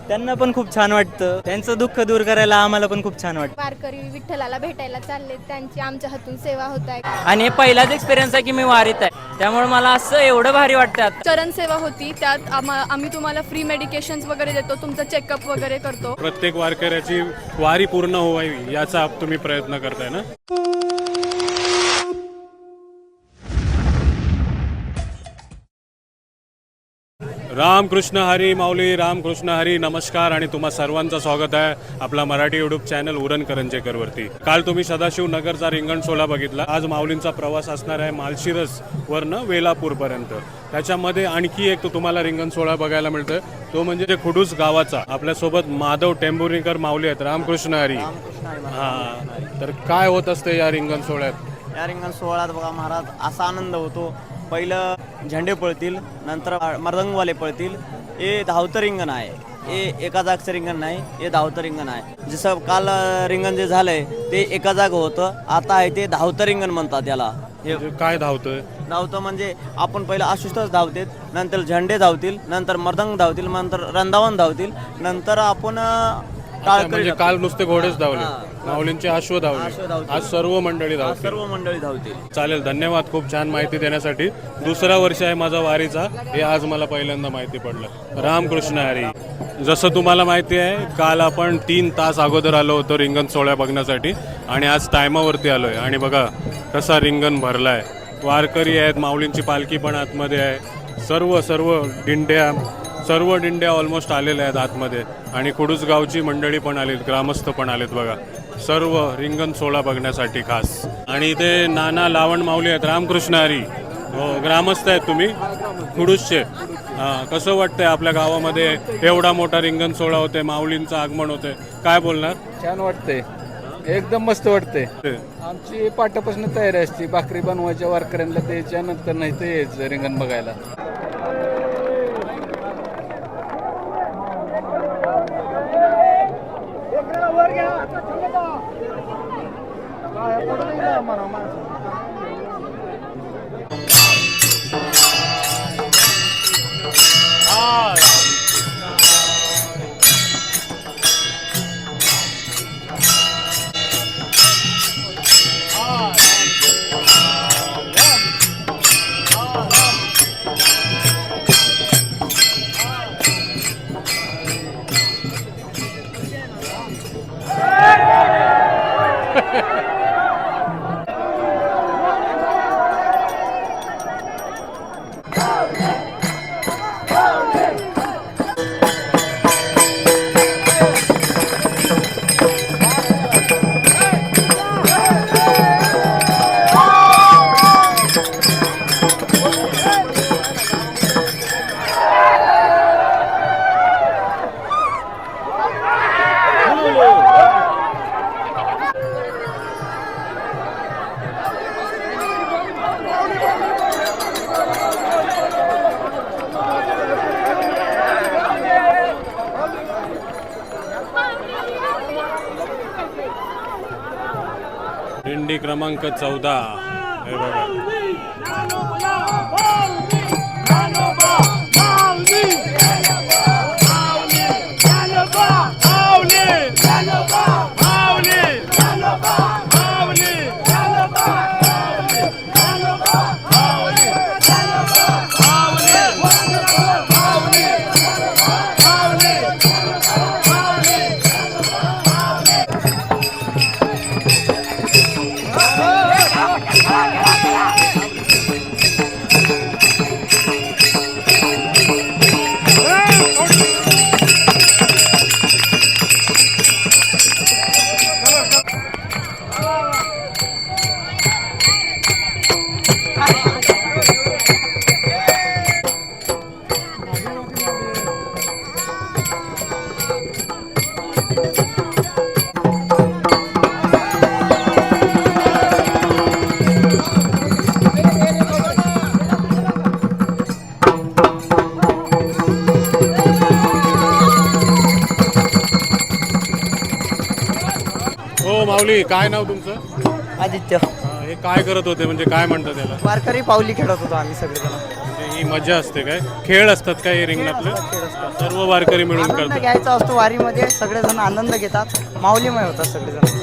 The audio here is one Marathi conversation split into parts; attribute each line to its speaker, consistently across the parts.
Speaker 1: त्यांना पण खूप छान वाटतं, त्यांचं दुःख दूर करायला आम्हाला पण खूप छान वाटतं.
Speaker 2: वारकरी विठ्ठलाला भेटायला चालले, त्यांची आमच्या हातून सेवा होत आहे.
Speaker 3: आणि पहिलाच एक्सपिरियन्स आहे की मी वारीत आहे, त्यामुळे मला असं एवढं भारी वाटतं.
Speaker 2: चरण सेवा होती, त्यात आम्ही तुम्हाला फ्री मेडिकेशन्स वगैरे देतो, तुमचं चेकअप वगैरे करतो.
Speaker 4: प्रत्येक वारकऱ्याची वारी पूर्ण व्हावी याचा तुम्ही प्रयत्न करताय ना. रामकृष्ण हरी माऊली, रामकृष्ण हरी. नमस्कार आणि तुम्हा सर्वांचं स्वागत आहे आपला मराठी यूट्यूब चॅनल उरण करंजेकरवरती. काल तुम्ही सदाशिव नगरचा रिंगण सोहळा बघितला. आज माऊलींचा प्रवास असणार आहे माळशिरस वरनं वेलापूरपर्यंत. त्याच्यामध्ये आणखी एक तुम्हाला रिंगण सोहळा बघायला मिळतोय, तो म्हणजे खुडूस गावाचा. आपल्यासोबत माधव टेंभुर्णीकर माऊली आहेत. रामकृष्ण हरी. हां, तर काय होत असते या रिंगण सोहळ्यात?
Speaker 5: या रिंगण सोहळ्यात बघा महाराज असा आनंद होतो. पहिलं झेंडे पळतील, नंतर मृदंगवाले पळतील. हे धावतं रिंगण आहे, हे एका जागचं रिंगण नाही, हे धावतं रिंगण आहे. जसं काल रिंगण जे झालंय ते एका जाग होतं, आता आहे ते धावतं रिंगण म्हणतात याला. हे
Speaker 4: काय धावतंय?
Speaker 5: धावतं म्हणजे आपण पहिलं आशिषच धावतील, नंतर झेंडे धावतील, नंतर मृदंग धावतील, नंतर रंदावन धावतील, नंतर आपण
Speaker 4: म्हणजे काल नुसते घोडेच धावले, माऊलींचे अश्व धावले, आज सर्व मंडळी धावतील.
Speaker 5: सर्व मंडळी धावतील.
Speaker 4: चालेल, धन्यवाद खूप छान माहिती देण्यासाठी. दुसरा वर्ष आहे माझा वारीचा, हे आज मला पहिल्यांदा माहिती पडलं. रामकृष्ण हरी. जसं तुम्हाला माहिती आहे, काल आपण 3 तास अगोदर आलो होतो रिंगण सोहळ्या बघण्यासाठी आणि आज टायमावरती आलोय. आणि बघा कसा रिंगण भरलाय, वारकरी आहेत, माऊलींची पालखी पण आतमध्ये आहे. सर्व दिंड्या ऑलमोस्ट आलेल्या आहेत आतमध्ये. आणि कुडूस गावची मंडळी पण आलीत, ग्रामस्थ पण आलेत बघा, सर्व रिंगण सोहळा बघण्यासाठी खास. आणि इथे नाना लावण माऊली आहेत. रामकृष्ण हरी. हो, ग्रामस्थ आहेत तुम्ही कुडूसचे. हां, कसं वाटतंय आपल्या गावामध्ये एवढा मोठा रिंगण सोहळा होते, माऊलींचं आगमन होते, काय बोलणार?
Speaker 6: छान वाटतंय, एकदम मस्त वाटतंय. आमची पाठापासून तयारी असते, भाकरी बनवायच्या, वारकऱ्यांना द्यायच्या, नंतर नाही ते यायचं रिंगण बघायला.
Speaker 4: दिंडी क्रमांक 14. हे बघा, हो माऊली, काय नाव तुमचं?
Speaker 5: आदित्य.
Speaker 4: हे काय करत होते, म्हणजे काय म्हणतात त्याला?
Speaker 5: वारकरी पावली खेळत होतो आम्ही सगळेजण.
Speaker 4: म्हणजे ही आणि मजा असते काय? खेळ असतात काय हे रिंगणातले? सर्व वारकरी मिळून
Speaker 7: आनंद
Speaker 4: करतात.
Speaker 7: घ्यायचा असतो वारीमध्ये, सगळेजण आनंद घेतात, माऊलीमय होतात सगळेजण.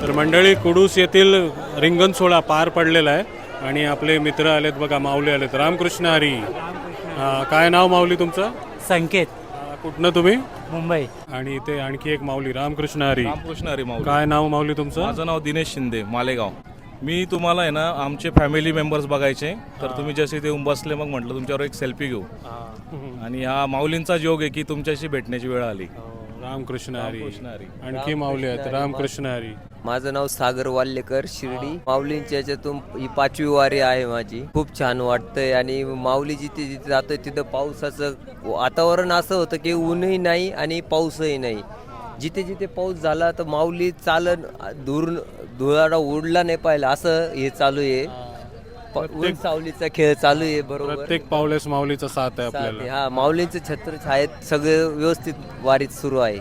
Speaker 4: तर मंडळी, कुडूस येथील रिंगण सोहळा पार पडलेला आहे आणि आपले मित्र आलेत बघा, माऊली आलेत. रामकृष्ण हरी. काय नाव माऊली तुमचं?
Speaker 1: संकेत,
Speaker 4: कुठनं तुम्ही?
Speaker 1: मुंबई.
Speaker 4: आणि इथे आणखी एक माऊली, रामकृष्ण हरी.
Speaker 8: रामकृष्ण हरी माऊली.
Speaker 4: काय नाव माऊली तुमचं?
Speaker 8: माझं नाव दिनेश शिंदे, मालेगाव. मी तुम्हाला आहे ना आमचे फॅमिली मेंबर्स बघायचे, तर तुम्ही जसे ते बसले मग म्हटलं तुमच्यावर एक सेल्फी घेऊ. आणि हा माऊलींचा योग आहे की तुमच्याशी भेटण्याची वेळ आली.
Speaker 4: रामकृष्ण हरी.
Speaker 8: रामकृष्ण हरी.
Speaker 4: आणखी माऊली आहेत, रामकृष्ण हरी.
Speaker 9: माझं नाव सागर वाल्लेकर, शिर्डी. माऊलींच्या याच्यातून ही 5वी वारी आहे माझी. खूप छान वाटतंय आणि माऊली जिथे जिथे जातोय तिथं पावसाचं वातावरण असं होतं की ऊनही नाही आणि पाऊसही नाही. जिथे जिथे पाऊस झाला तर माऊली चालन धुळाडा उडला नाही पाहिला असं हे चालू आहे. ऊन सावलीचा खेळ चालू आहे. बरोबर,
Speaker 4: प्रत्येक पावलेस माऊलीचा साथ आहे आपल्याला.
Speaker 9: हा, माऊलींचे छत्र छायेत सगळे व्यवस्थित वारीत सुरू आहे.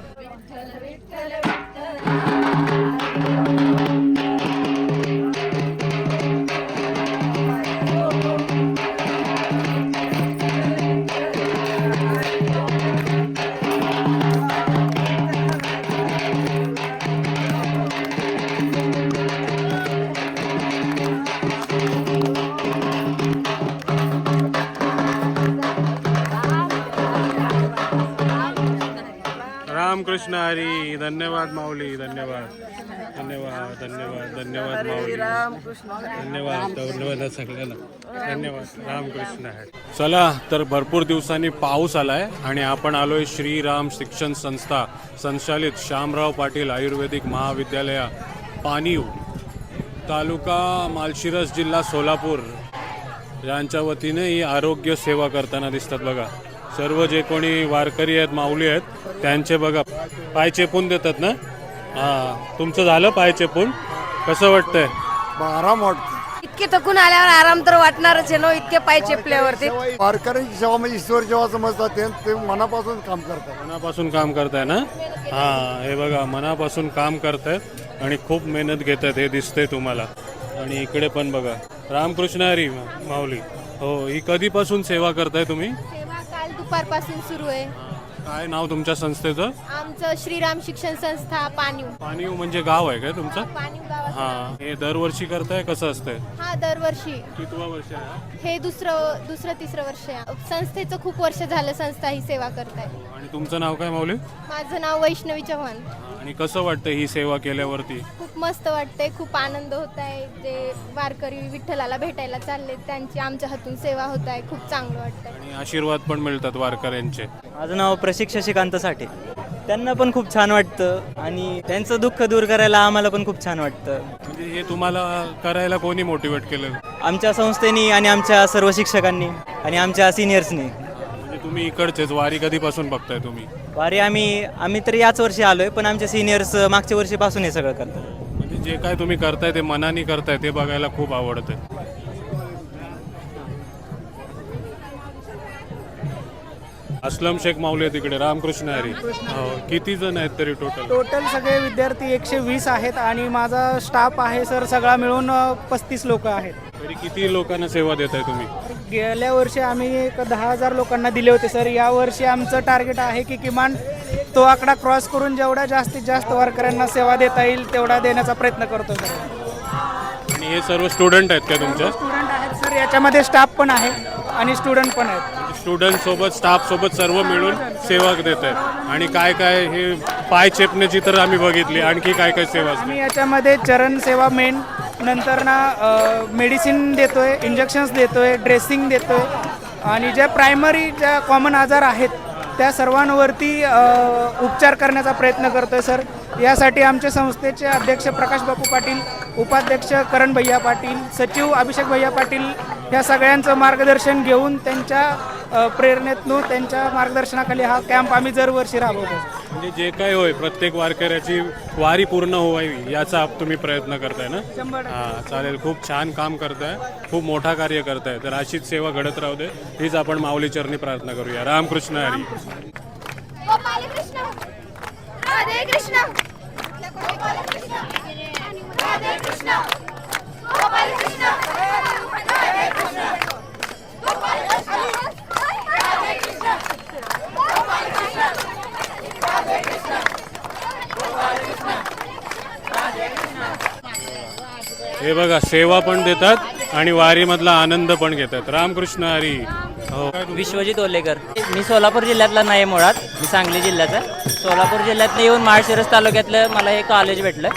Speaker 4: रामकृष्ण हरी. धन्यवाद माऊली, धन्यवाद धन्यवाद धन्यवाद धन्यवाद माऊली. धन्यवाद धन्यवाद सगळ्याला. धन्यवाद. रामकृष्ण हरी. चला, तर भरपूर दिवसांनी पाऊस आलाय आणि आपण आलोय श्रीराम शिक्षण संस्था संचालित शामराव पाटील आयुर्वेदिक महाविद्यालया, पानीव, तालुका माळशिरस, जिल्हा सोलापूर यांच्या वतीने ही आरोग्य सेवा करताना दिसतात बघा. सर्व जे कोणी वारकरी आहेत, माऊली आहेत, त्यांचे बघा पाय चेपून देतात ना. तुमचं झालं पाय चेपून? कसं वाटतंय?
Speaker 10: आराम वाटतो.
Speaker 2: इतके थकून आल्यावर आराम तर वाटणारच आहे ना, इतके पाय चेपल्यावरती.
Speaker 10: वारकऱ्यांची सेवा म्हणजे ईश्वर जेव्हा समजतात ते मनापासून काम करतात.
Speaker 4: मनापासून काम करताय ना. हे बघा, मनापासून काम करतायत आणि खूप मेहनत घेत आहेत, हे दिसतंय तुम्हाला. आणि इकडे पण बघा, रामकृष्ण हरी माऊली. हो, ही कधीपासून सेवा करताय तुम्ही?
Speaker 2: सेवा काल दुपारपासून सुरू आहे.
Speaker 4: काय नाव तुमच्या संस्थेचं?
Speaker 2: आमचं श्रीराम शिक्षण संस्था पानीव.
Speaker 4: पानीव म्हणजे गाव आहे काय तुमचं?
Speaker 2: पानीव गावात.
Speaker 4: हे दरवर्षी करताय, कसं असतंय?
Speaker 2: हा, दरवर्षी.
Speaker 4: कितवा वर्ष आहे?
Speaker 2: हे दुसरं तिसरं वर्ष आहे. संस्थेचं खूप वर्ष झालं संस्था ही सेवा करताय.
Speaker 4: आणि तुमचं नाव काय माऊली?
Speaker 2: माझं नाव वैष्णवी चव्हाण.
Speaker 4: आणि कसं वाटतं ही सेवा केल्यावरती?
Speaker 2: खूप मस्त वाटतंय, खूप आनंद होत आहे. जे वारकरी विठ्ठलाला भेटायला चालले त्यांची आमच्या हातून सेवा होत आहे, खूप चांगलं वाटतंय.
Speaker 4: आणि आशीर्वाद पण मिळतात वारकऱ्यांचे.
Speaker 1: माझं नाव प्रशिक्षक शशिकांत साठे. त्यांना पण खूप छान वाटतं आणि त्यांचं दुःख दूर करायला आम्हाला पण खूप छान वाटतं.
Speaker 4: म्हणजे हे तुम्हाला करायला कोणी मोटिवेट केलं?
Speaker 1: आमच्या संस्थेनी आणि आमच्या सर्व शिक्षकांनी आणि आमच्या सिनियर्सनी.
Speaker 4: म्हणजे तुम्ही इकडचेच, वारी कधीपासून बघताय तुम्ही?
Speaker 1: वारी आम्ही तर याच वर्षी आलोय, पण आमचे सिनियर्स मागच्या वर्षीपासून हे सगळं करतात.
Speaker 4: म्हणजे जे काय तुम्ही करताय ते मनाने करताय, ते बघायला खूप आवडतं. असलम शेख माऊली आहे तिकडे. रामकृष्ण हरी. किती जण आहेत तरी
Speaker 7: टोटल सगळे विद्यार्थी 120 आहेत आणि माझा स्टाफ आहे सर सगळा मिळून 35 लोक आहेत.
Speaker 4: तरी किती लोकांना सेवा देताय तुम्ही?
Speaker 7: गेल्या वर्षी आम्ही एक 10,000 लोकांना दिले होते सर. यावर्षी आमचं टार्गेट आहे की किमान तो आकडा क्रॉस करून जेवढ्या जास्तीत जास्त वारकऱ्यांना सेवा देता येईल तेवढा देण्याचा प्रयत्न करतो सर.
Speaker 4: आणि हे सर्व स्टुडंट आहेत का तुमच्या?
Speaker 7: स्टुडंट आहेत सर, याच्यामध्ये स्टाफ पण आहे आणि स्टुडंट पण आहेत.
Speaker 4: स्टुडंट सोबत स्टाफ सोबत सर्व मिळून सेवा देत आहेत. आणि काय काय हे पाय चेपण्याची तर आम्ही बघितली, आणखी काय काय सेवा असते?
Speaker 7: आम्ही याच्यामध्ये चरण सेवा मेन, नंतर ना मेडिसिन देतोय, इंजेक्शन्स देतोय, ड्रेसिंग देतोय आणि ज्या प्रायमरी ज्या कॉमन आजार आहेत त्या सर्वांवरती उपचार करण्याचा प्रयत्न करतोय सर. यासाठी आमच्या संस्थेचे अध्यक्ष प्रकाश बापू पाटील, उपाध्यक्ष करण भैया पाटील, सचिव अभिषेक भैया पाटील या सगळ्यांचं मार्गदर्शन घेऊन त्यांच्या प्रेरणेतून त्यांच्या मार्गदर्शनाखाली हा कॅम्प आम्ही दरवर्षी राबवतो.
Speaker 4: म्हणजे जे काय होय प्रत्येक वारकऱ्याची वारी पूर्ण व्हावी याचा तुम्ही प्रयत्न करताय ना? हां, चालेल. खूप छान काम करताय, खूप मोठा कार्य करताय. तर अशीच सेवा घडत राहू दे हीच आपण माऊली चरणी प्रार्थना करूया. रामकृष्ण हरी.
Speaker 2: गोपाल कृष्ण, राधे कृष्ण, गोपाल कृष्ण, राधे कृष्ण, गोपाल कृष्ण, राधे कृष्ण, गोपाल कृष्ण, राधे कृष्ण, गोपाल कृष्ण, राधे कृष्ण, गोपाल कृष्ण, राधे कृष्ण.
Speaker 4: हे बघा, सेवा पण देतात आणि वारीमधला आनंद पण घेतात. रामकृष्ण हरी. हो.
Speaker 3: विश्वजित ओलेकर. मी सोलापूर जिल्ह्यातला नाही मुळात, मी सांगली जिल्ह्याचा. सोलापूर जिल्ह्यातनं येऊन माळशिरस तालुक्यातलं मला हे कॉलेज भेटलं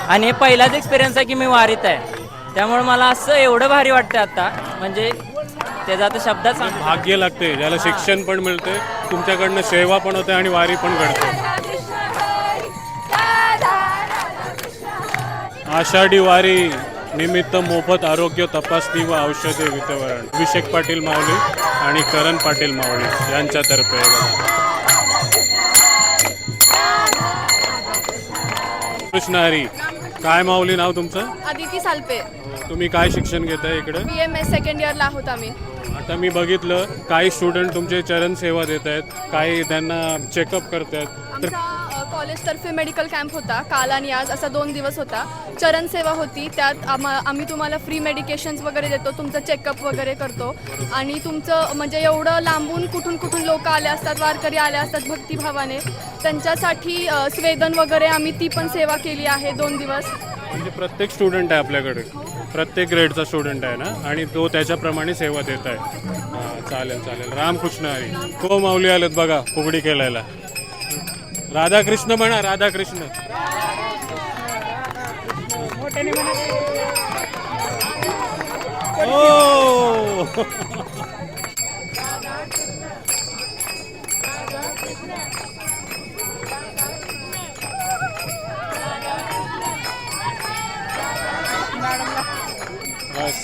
Speaker 3: आणि हे पहिलाच एक्सपिरियन्स आहे की मी वारीत आहे. त्यामुळे मला असं एवढं भारी वाटतं आता, म्हणजे त्याचा आता शब्दात सांग.
Speaker 4: भाग्य लागते ज्याला शिक्षण पण मिळते, तुमच्याकडनं सेवा पण होते आणि वारी पण घडते. आषाढी वारी निमित्त मोफत आरोग्य तपासणी व औषधे वितरण अभिषेक पाटील माऊली आणि करण पाटील माऊली यांच्यातर्फे. कृष्ण हरी. काय माऊली नाव तुमचं?
Speaker 2: अदिती सालपे.
Speaker 4: तुम्ही काय शिक्षण घेताय इकडे?
Speaker 2: BMS सेकंड इयरला आहोत आम्ही.
Speaker 4: आता मी बघितलं काही स्टुडंट तुमचे चरण सेवा देत आहेत, काही त्यांना चेकअप करतात. तर
Speaker 2: आमचा कॉलेजतर्फे मेडिकल कॅम्प होता काल आणि आज, असा 2 दिवस होता. चरण सेवा होती, त्यात आम्ही तुम्हाला फ्री मेडिकेशन्स वगैरे देतो, तुमचं चेकअप वगैरे करतो आणि तुमचं म्हणजे एवढं लांबून कुठून कुठून लोक आले असतात, वारकरी आले असतात भक्तिभावाने, त्यांच्यासाठी स्वेदन वगैरे आम्ही ती पण सेवा केली आहे 2 दिवस.
Speaker 4: म्हणजे प्रत्येक स्टुडंट आहे आपल्याकडे, प्रत्येक ग्रेडचा स्टुडंट आहे ना, आणि तो त्याच्याप्रमाणे सेवा देत आहे. हां, चालेल चालेल. रामकृष्ण हरी. को माऊली आलेत बघा फुगडी खेळायला. राधाकृष्ण म्हणा, राधाकृष्ण. ओ बस.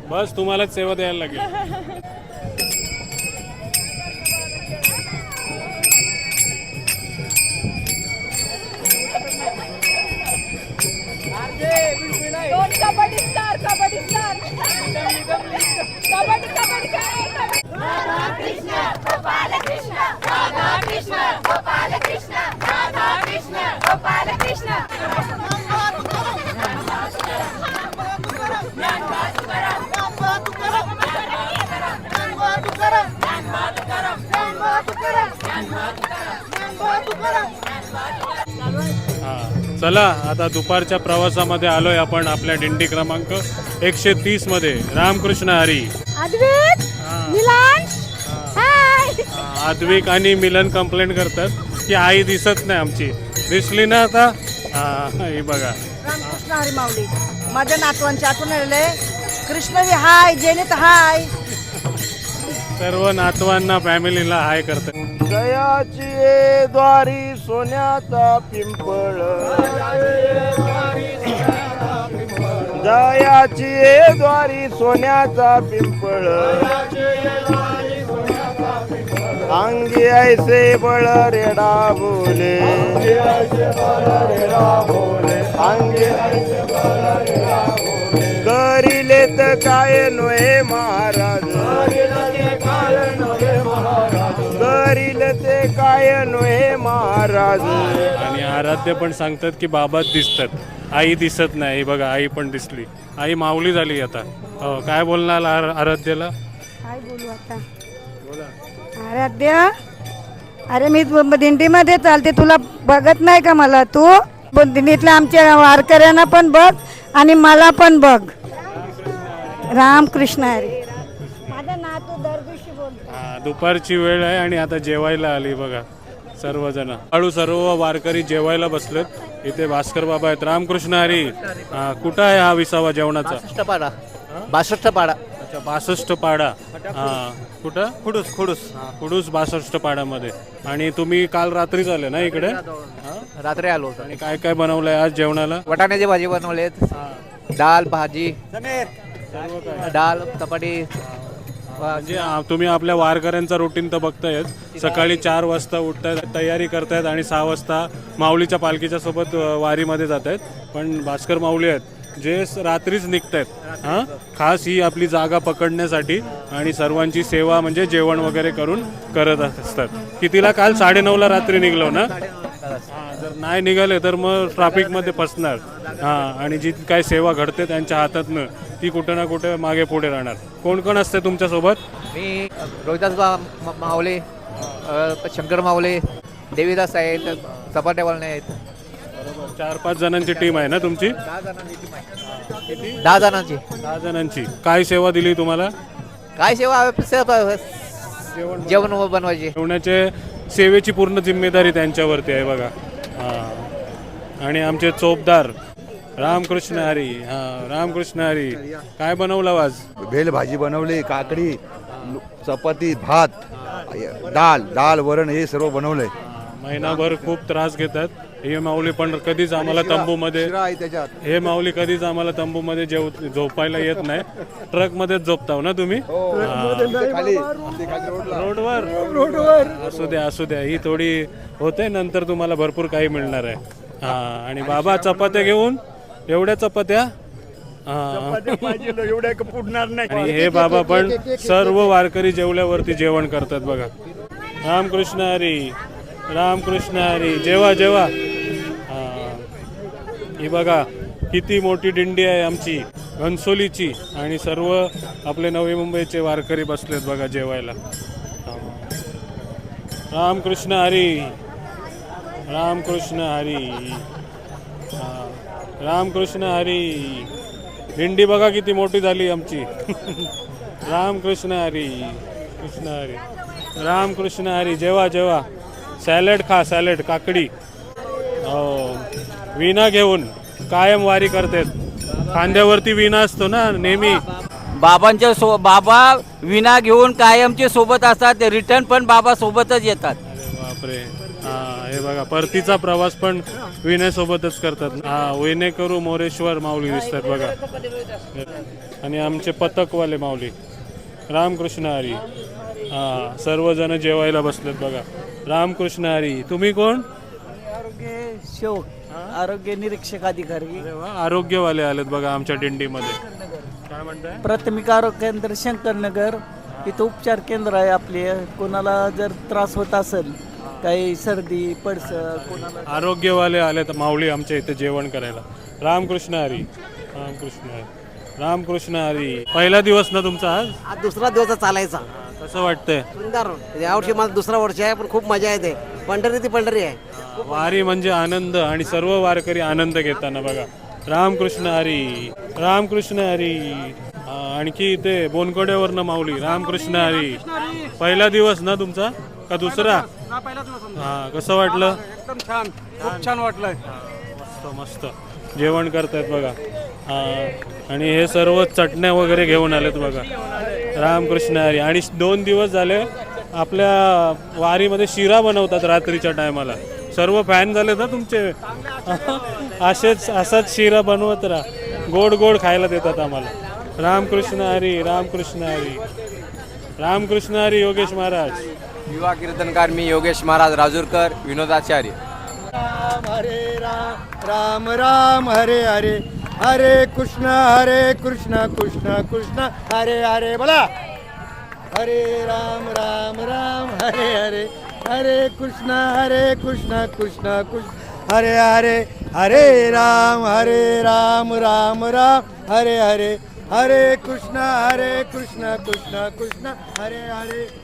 Speaker 4: बस तुम्हालाच सेवा द्यायला लागेल.
Speaker 2: Kabaddi star, kabaddi star, kabaddi kabaddi. राधा कृष्ण गोपाल कृष्ण, राधा कृष्ण गोपाल कृष्ण, राधा कृष्ण गोपाल कृष्ण.
Speaker 4: हां, चला आता दुपारच्या प्रवासामध्ये आलोय आपण आपल्या दिंडी क्रमांक 130 मध्ये. रामकृष्ण हरी.
Speaker 2: अद्वैत, मिलन, हाय.
Speaker 4: आद्विक आणि मिलन कंप्लेंट करतात की आई दिसत नाही आमची. दिसली ना आता? हां, हे बघा.
Speaker 7: रामकृष्ण हरी माऊली. माझ्या नातवांची आठवण आलेले. कृष्णवी हाय, जेनित हाय.
Speaker 4: सर्व नातवांना फॅमिलीला हाय करतात.
Speaker 5: जयाची ये द्वारी सोन्याचा पिंपळ, जयाची ये द्वारी सोन्याचा पिंपळ, अंगी ऐसे बळ रेडा बोले, अंगी ऐसे बळ रेडा बोले.
Speaker 11: करिले तर काय नोहे महाराज करिले ते काय नोहे महाराज.
Speaker 4: आणि आराध्य पण सांगतात की बाबाच दिसतात, आई दिसत नाही. आई बघा, आई पण दिसली. आई माऊली झाली आता. हो, काय बोलणार आराध्यला?
Speaker 12: काय बोलू आता आराध्य? अरे मी दिंडीमध्ये चालते, तुला बघत नाही का मला? तू दिंडीतल्या आमच्या वारकऱ्यांना पण बघ आणि मला पण बघ. रामकृष्ण हरी. माझा नातू दर दिवशी बोलतो.
Speaker 4: दुपारची वेळ आहे आणि आता जेवायला आली बघा सर्वजण. हळू सर्व वारकरी जेवायला बसलेत. इथे भास्कर बाबा आहेत. रामकृष्ण हरी. कुठं आहे हा विसावा जेवणाचा?
Speaker 5: 62 पाडा. 62 पाडा.
Speaker 4: अच्छा, 62 पाडा. कुठं?
Speaker 5: खुडूस खुडूस.
Speaker 4: कुडूस 62 पाड्यामध्ये. आणि तुम्ही काल रात्रीच आले ना इकडे?
Speaker 5: रात्री आलो होतो.
Speaker 4: आणि काय काय बनवलंय आज जेवणाला?
Speaker 5: वाटाण्याची भाजी बनवलेत, डाळ भाजी, डाळ चपाती.
Speaker 4: म्हणजे तुम्ही आपल्या वारकऱ्यांचा रुटीन तर बघतायच. सकाळी 4 वाजता उठतायत, तयारी करतायत आणि 6 वाजता माऊलीच्या पालखीच्या सोबत वारीमध्ये जात आहेत. पण भास्कर माऊली आहेत जे रात्रीच निघतायत. खास ही आपली जागा पकडण्यासाठी आणि सर्वांची सेवा म्हणजे जेवण वगैरे करून करत असतात. कितीला? काल 9:30ला रात्री निघलो ना. जर नाही निघाले तर मग ट्रॅफिकमध्ये फसणार. आणि जी काय सेवा घडते त्यांच्या हातातनं ती कुठं ना कुठे मागे पुढे राहणार. कोण कोण असते तुमच्यासोबत?
Speaker 5: मी रोहिदास मावले, शंकर मावले, देवीदास आहेत, चपाट्यावाले आहेत.
Speaker 4: 4-5 जणांची टीम आहे ना तुमची?
Speaker 5: 10 जणांची.
Speaker 4: 10 जणांची. काय सेवा दिली तुम्हाला?
Speaker 5: काय सेवा? जेवण बनवायचे.
Speaker 4: जेवणाचे सेवेची पूर्ण जिम्मेदारी त्यांच्यावरती आहे बघा. आणि आमचे चोपदार रामकृष्ण हरी. रामकृष्ण हरी. काय बनवलं आज?
Speaker 10: भेल भाजी बनवली, काकडी, चपाती, भात, डाळ वरण हे सर्व बनवलंय.
Speaker 4: महिनाभर खूप त्रास घेतात हे माऊली. पण कधीच आम्हाला तंबूमध्ये हे माऊली कधीच आम्हाला तंबूमध्ये झोपायला येत नाही. ट्रकमध्येच झोपताव ना तुम्ही? रोडवर. असू द्या ही थोडी होते, नंतर तुम्हाला भरपूर काही मिळणार आहे. आणि बाबा चपात्या घेऊन, एवढ्या चपात्या. आणि हे बाबा पण सर्व वारकरी जेवल्यावरती जेवण करतात बघा. रामकृष्ण हरी. रामकृष्ण हरी. जेवा जेवा. ही बघा किती मोठी दिंडी आहे आमची घनसोलीची. आणि सर्व आपले नवी मुंबईचे वारकरी बसलेत बघा जेवायला. रामकृष्ण हरी. रामकृष्ण हरी. रामकृष्ण हरी. दिंडी बघा किती मोठी झाली आमची. रामकृष्ण हरी. कृष्ण हरी. रामकृष्ण हरी. जेवा जेवा. सॅलड खा, सॅलड, काकडी. हो, विणा घेऊन कायम वारी करतात. खांद्यावरती विणा असतो ना नेहमी.
Speaker 3: बाबा विना घेऊन कायमचे सोबत असतात. रिटर्न पण बाबा सोबतच येतात.
Speaker 4: बापरे. हे बघा परतीचा प्रवास पण विणेसोबतच करतात. विणे करू मोरेश्वर माऊली दिसतात बघा. आणि आमचे पथकवाले माऊली. रामकृष्ण हरी. सर्वजण जेवायला बसलेत बघा. रामकृष्ण हरी. तुम्ही कोण?
Speaker 5: आरोग्य निरीक्षक अधिकारी.
Speaker 4: आरोग्यवाले आलेत बघा आमच्या दिंडीमध्ये. काय म्हणताय?
Speaker 5: प्राथमिक आरोग्य केंद्र शंकरनगर. इथं उपचार केंद्र आहे आपले. कोणाला जर त्रास होत असेल, काही सर्दी पडस, कोणाला.
Speaker 4: आरोग्यवाले आलेत माऊली आमच्या इथे जेवण करायला. रामकृष्ण हरी. रामकृष्ण हरी. रामकृष्ण हरी. पहिला दिवस ना तुमचा आज?
Speaker 5: दुसरा दिवस चालायचा.
Speaker 4: कसं वाटतंय?
Speaker 5: सुंदर. यावर्षी माझा दुसरा वर्ष आहे, पण खूप मजा येते. पंढरी ती पंढरी आहे.
Speaker 4: वारी म्हणजे आनंद आणि सर्व वारकरी आनंद घेताना बघा. रामकृष्ण हरी. रामकृष्ण हरी. आणखी इथे बोनकोड्यावरनं माऊली. रामकृष्ण हरी. पहिला दिवस ना तुमचा का दुसरा? कसं वाटलं?
Speaker 6: एकदम छान, खूप छान वाटलंय.
Speaker 4: मस्त मस्त जेवण करतायत बघा. आणि हे सर्व चटण्या वगैरे घेऊन आलेत बघा. रामकृष्ण हरी. आणि 2 दिवस झाले आपल्या वारीमध्ये शिरा बनवतात रात्रीच्या टायमाला. सर्व फॅन झाले ना तुमचे. असाच शिरा बनवत राहा. गोड गोड खायला देतात आम्हाला. रामकृष्ण हरी. रामकृष्ण हरी. रामकृष्ण हरी. योगेश महाराज.
Speaker 11: युवा कीर्तनकार मी योगेश महाराज राजूरकर, विनोदाचार्य.
Speaker 10: राम हरे राम, राम राम हरे हरे, हरे कृष्ण कृष्ण कृष्ण हरे हरे बोला हरे राम राम राम हरे हरे हरे कृष्ण कृष्ण कृष्ण हरे हरे हरे राम राम राम हरे हरे हरे कृष्ण कृष्ण कृष्ण हरे हरे